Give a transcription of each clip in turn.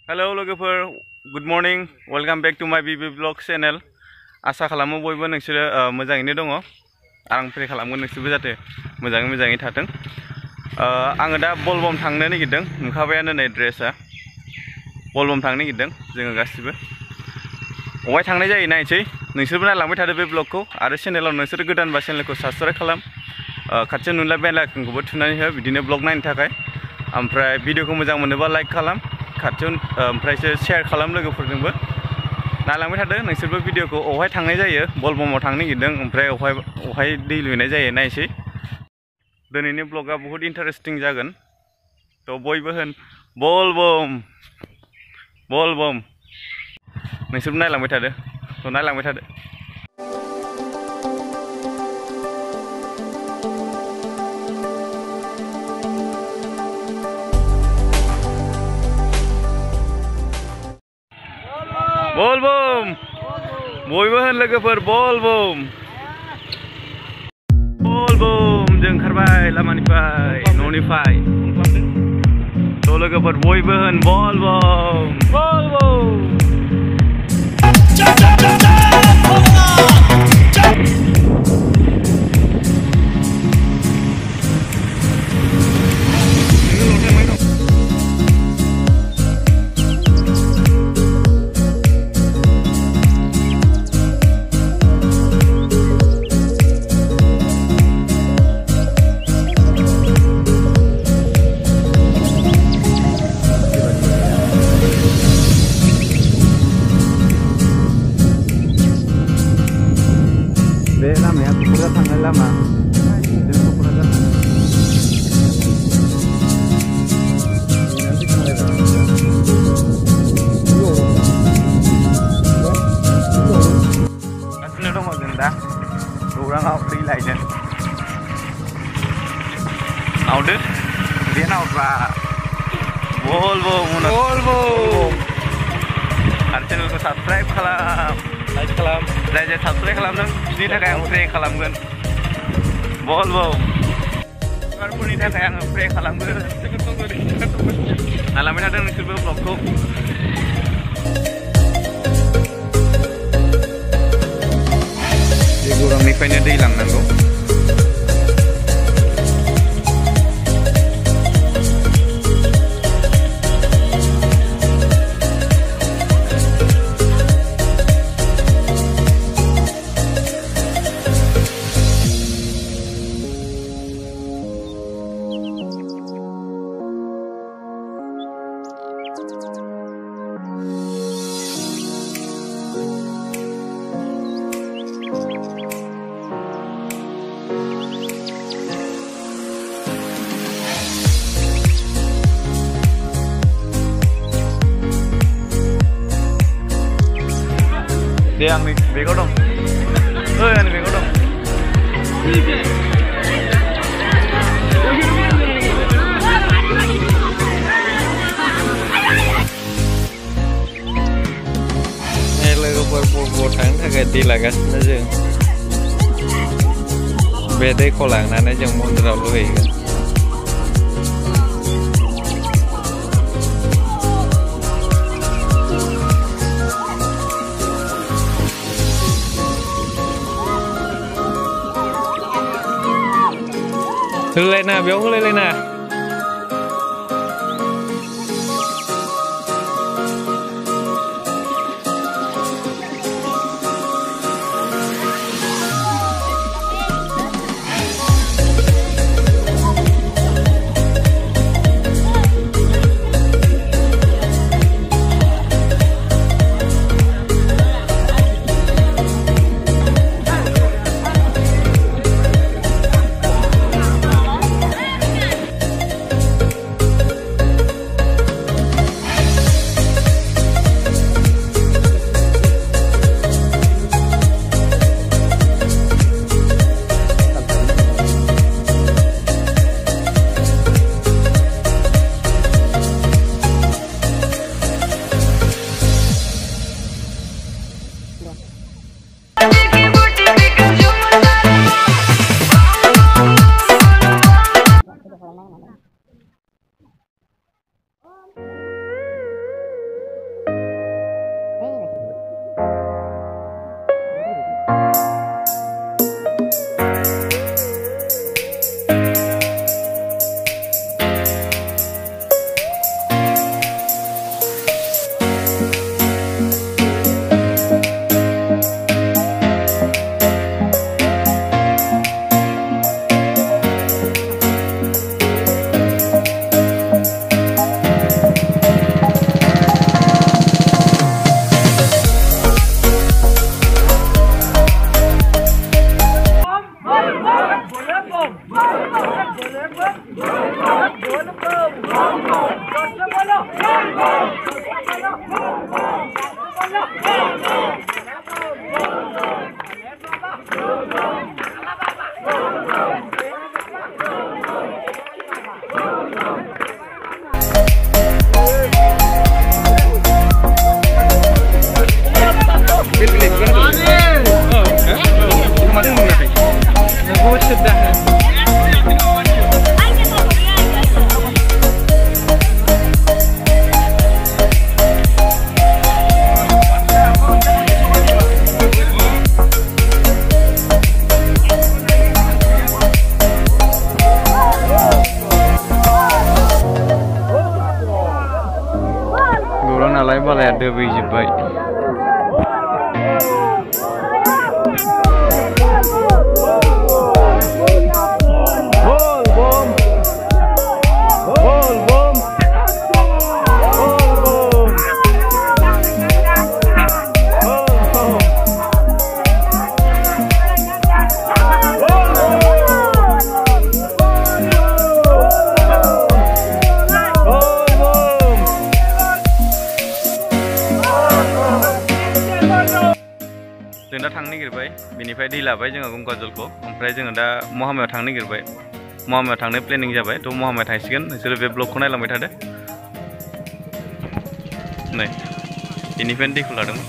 हेलो लोगोफोर good morning welcome back to my बीबी blog channel आशा खालामो बयबो नोंसोरो मोजाङैनो दङ आं प्रे खालामगोन नोंसोरबो जाहाथे मोजाङै थाथों आङो दा बलबम थांनो नागिरदों नुखाबायानो नै ड्रेसा बलबम थांनो नागिरदों जोङो गासिबो अबाय थांनाय जायो नायसै नोंसोरबो नायलांबाय थादो बे ब्लगखौ आरो चेनेलाव नोंसोर गोदानबा चेनेलखौ साबस्क्राइब खालाम खाथियाव नुनाय बेल आइकनखौबो थुनानै हो बिदिनो ब्लग नायनो थाखाय ओमफ्राय भिडिअखौ मोजां मोनोबा लाइक खालाम खाथियाव ओमफ्रायसो शेयार खालाम लोगोफोरजोंबो नायलांबाय थादो नोंसोरबो भिडिअखौ अहाय थांनाय जायो बलबमाव थांनो नागिरदों ओमफ्राय अहाय दै लुनाय जायो नायसै दिनैनि ब्लगा बहुत इन्टारेस्टिं जागोन थ' बयबो होन बलबम बलबम नोंसोरबो नायलांबाय थादो थ' नायलांबाय थादो Bolbom, bयबो होन लोगोफोर Bolbom, Bolbom जों ओंखारबाय लामानिफ्राय न'निफ्राय थ' लोगोफोर बयबो होन Bolbom, Bolbom। बे लामाया क'क्राझार थांनाय लामा जों क'क्राझार गासिनो दङ जों दा गौराङाव दै लायनो नावदो बे नावफ्रा Bolbom आरो चेनेलखौ साबस्क्राइब खालाम लाइक खालाम जाय साबस्क्राइब खालामदों बिनि थाखाय आं प्रे खालामगोन Bolbom फोरनि थाखाय आङो प्रे खालामगोन नायलांबाय थादों नोंसोरबो ब्लगखौ बे गौरांनिफ्रायनो दै लांनांगौ दे आंनि बेगाव दं ओइ आंनि बेगाव दं लोगोफोर बलबमाव थांनो थाखाय दै लागासिनो जों बे दैखौ लांनानै जों मन्दिराव लुहैगोन होलायना बेयाव होलायलायना गौरां नालाय बालाया दोबैजोब्बाय। Bolbom, Bolbom, Bolbom, Bolbom. जों दा थांनो नागिरबाय बेनिफ्राय दै लाबाय जोङो गंगा जलखौ ओमफ्राय जोङो दा महामायाव थांनो नागिरबाय महामायाव थांनो प्लेनिं जाबाय थ' महामायाव थांसिगोन नोंसोरो बे ब्लगखौ नायलांबाय थादो नै बेनिफ्रायनो दैखौ लादोंमोन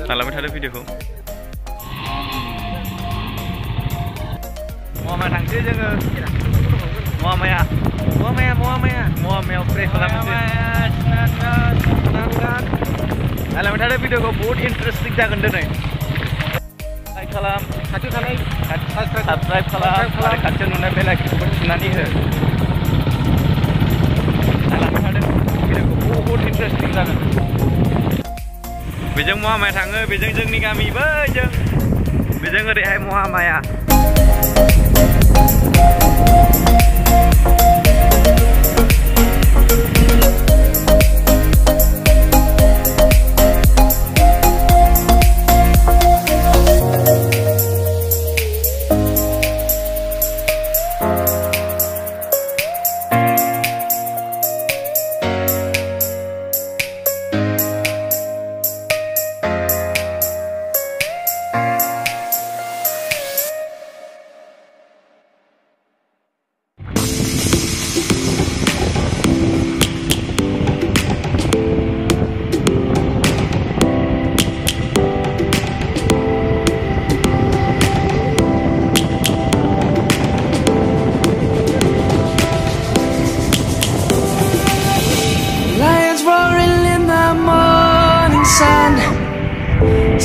नायलांबाय थादो भिडिअखौ महामायाव थांसै जोङो महामायाव प्रे खालामनोसै नायलांबाय थादो भिडिअखौ बहुत इन्टारेस्टिं जागोन दिनै लाइक खालाम खाथियाव थानाय साबस्क्राइब खालाम आरो खाथियाव नुनाय बेल आइकनखौ थुनानै हो नायलांबाय थादो भिडिअखौ बहुत इन्टारेस्टिं जागोन बेजों महामाया थाङो बेजों जोंनि गामि बैजों बेजों ओरैहाय Mahamaya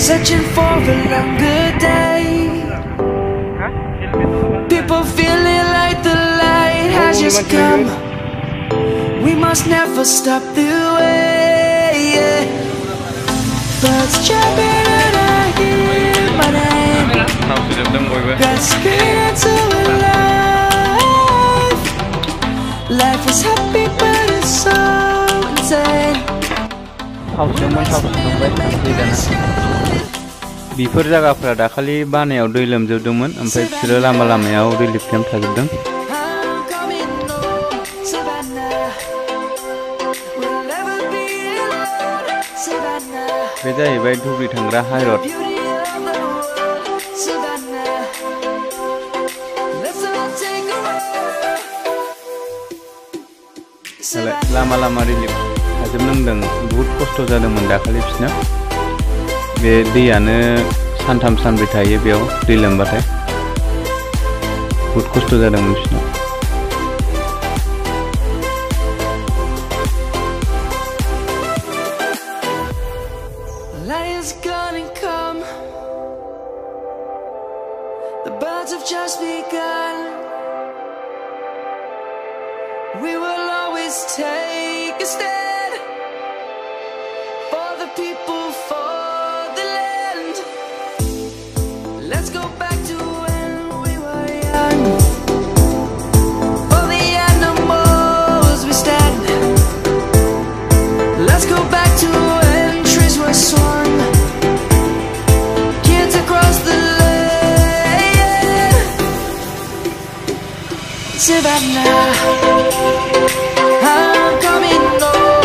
searching for a longer day. People feeling like the light has just come. We must never stop the way. Birds chirping and I hear my name. Grasping into life. Life is happy but it's so insane. Before जायगाफोरा दाखालि बानायाव दै लोमजोबदोंमोन ओमफ्राय बिसोरो लामा लामायाव relief camp थाजोबदों बे जाहैबाय धुबरी थांग्रा हाइरड लामा लामा रिलिफ थाजोबनांदों बहुत खस्थ' जादोंमोन दाखालि बिसोरना बे दैयानो सानथाम सानब्रै थायो बेयाव दै लोमबाथाय बहुत खस्थ' जादोंमोन बिसोरना We will always take a stand for the people, for the land. Let's go back to when we were young. For the animals we stand. Let's go back to when trees were swung. Kids across the land. Savannah, I'm coming home.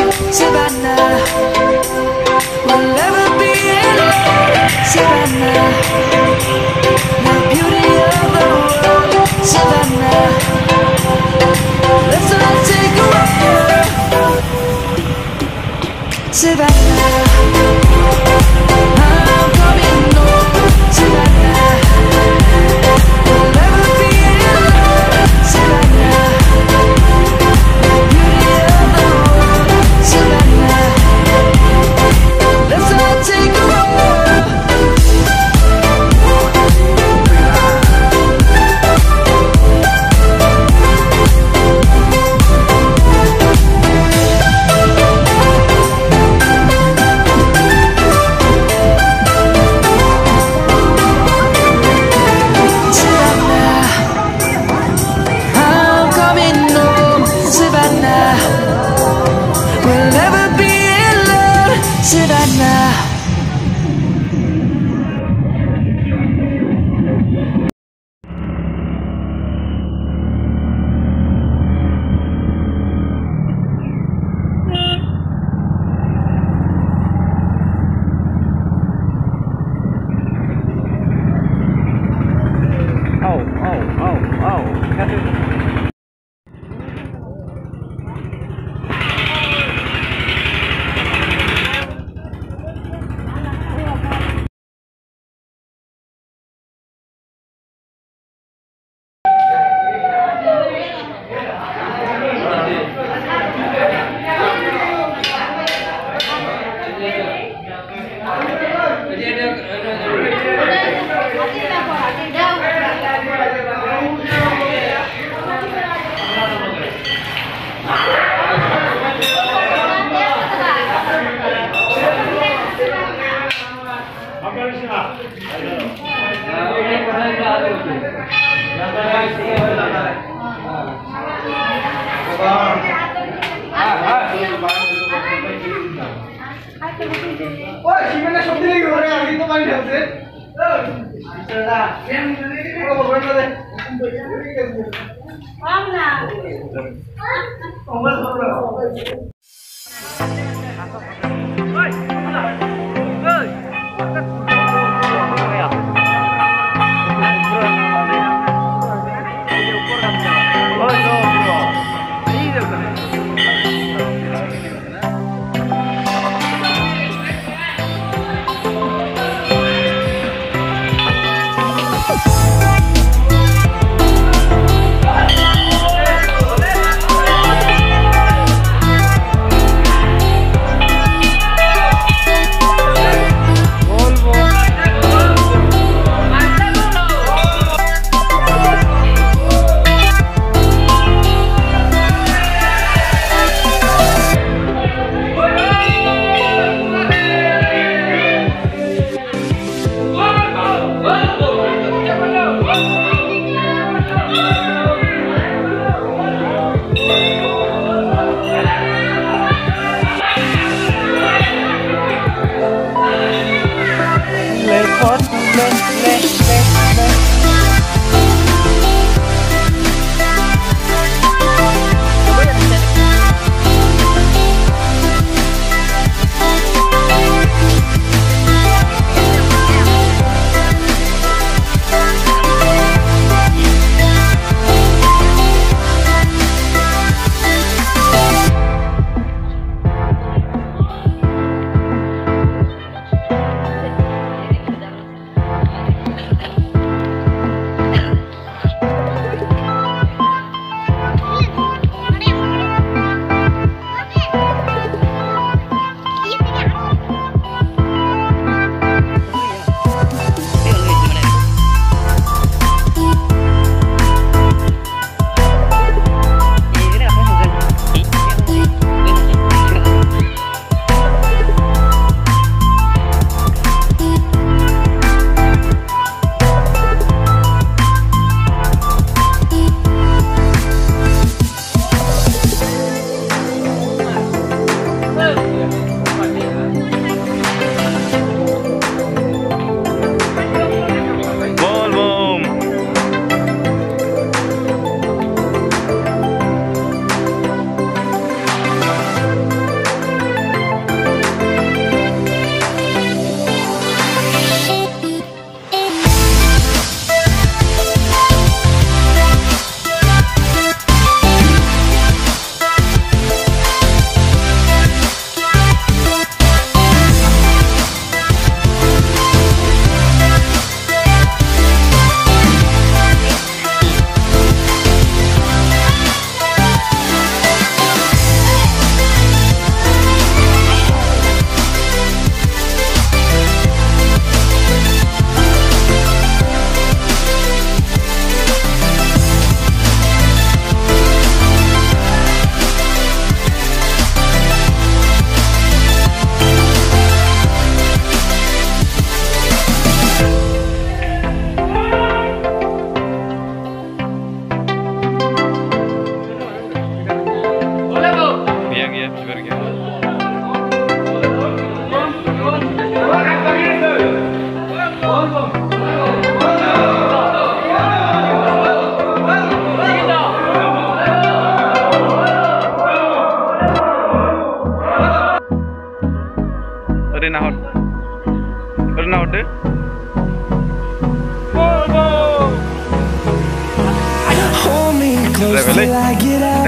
till I get up.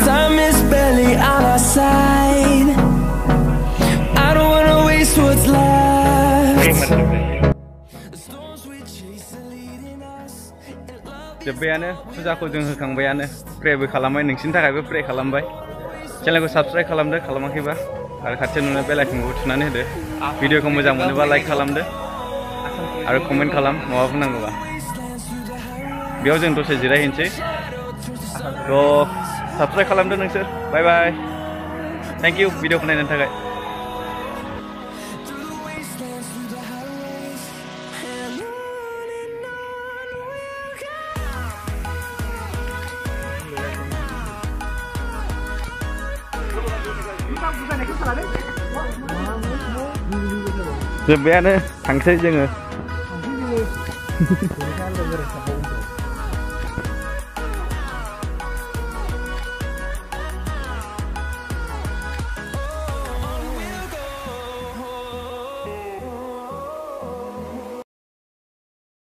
Time is barely on our side. I don't wanna waste what's left. The storms we chase are leading us. जोब्बायानो फुजाखौ जों होखांबायानो प्रेबो खालामबाय नोंसिनि थाखायबो प्रे खालामबाय चेनेलखौ साबस्क्राइब खालामदो खालामाखैबा आरो खाथियाव नुनाय बेल आइकनखौ थुनानै होदो भिडिअखौ मोजां मोनोबा लाइक खालामदो आरो कमेन्ट खालाम माबाफोर नांगौबा बेयाव जों दसे जिरायहैनोसै थ' साबस्क्राइब खालामदो नोंसोर बाय बाय थेंक इउ भिडिअखौ नायनो थाखाय जोब्बायानो थांसै जोङो